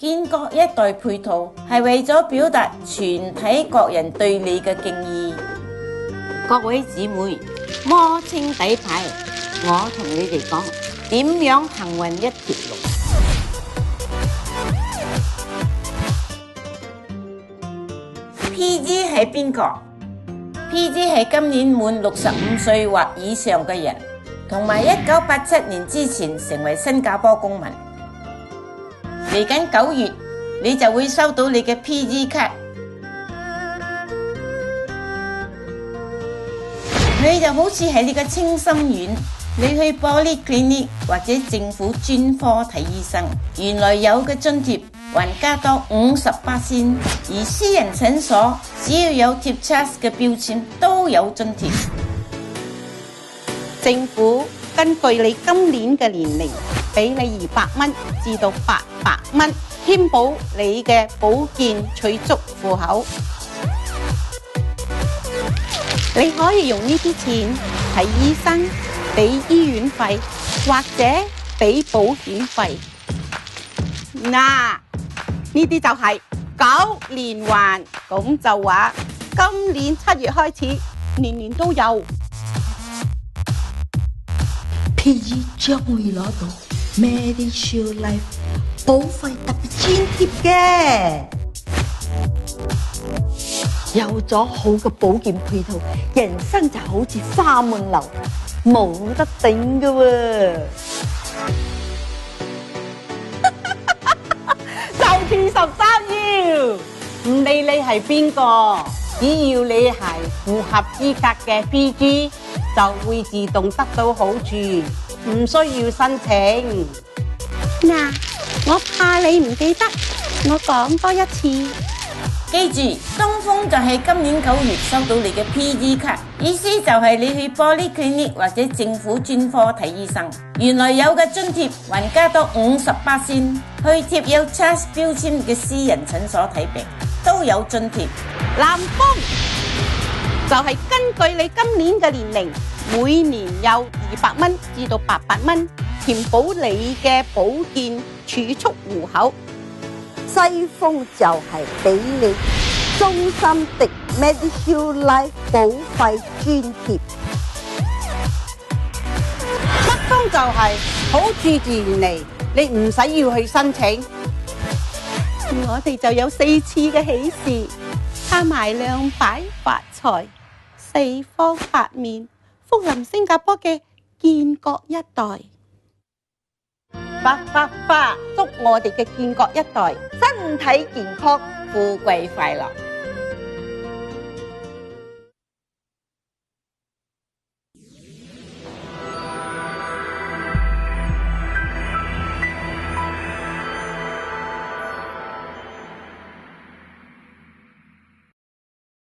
建國一代配套係為咗表達全體國人對你嘅敬意。各位姊妹，摸清底牌，我同你哋講點樣行運一條龍。PG 係邊個？PG 係今年滿65歲或以上嘅人，同埋1987年之前成為新加坡公民。嚟緊9月，你就會收到你嘅 PG 卡，佢就好似係你嘅清心丸。你去polyclinic或者政府專科睇醫生，原來有嘅津貼還加多58%，而私人診所只要有貼 CHAS 嘅標籤都有津貼。政府根據你今年嘅年齡，俾你200蚊至到800蚊，填補你嘅保健儲蓄戶口。你可以用呢啲錢睇醫生，俾醫院費或者俾保險費。嗱，呢啲就係9連環，咁就話今年7月開始，年年都有。PG 將會攞到 Medishield Life 保費特別津貼嘅，有咗好嘅保健配套，人生就好似花滿樓，冇得頂㗎喎。就似13要，唔理你係邊個，只要你係符合資格嘅 PG， 就會自動得到好處，唔需要申請。嗱，我怕你唔記得，我講多一次。記住，東風就係今年9月收到你嘅 PG 卡，意思就係你去polyclinic或者政府專科睇醫生，原來有嘅津貼還加多58%，去貼有 CHAS 標籤嘅私人診所睇病都有津貼。南風就係根據你今年嘅年齡，每年有200蚊至到800蚊，填補你嘅保健儲蓄戶口。西風就係俾你終身的 Medishield Life 保費津貼。北風就係好處自然嚟，你唔使要去申請。我哋就有4次嘅喜事，加埋兩擺發財，四方八面，福臨新加坡嘅建國一代。祝我哋嘅建國一代身體健康，富貴快樂。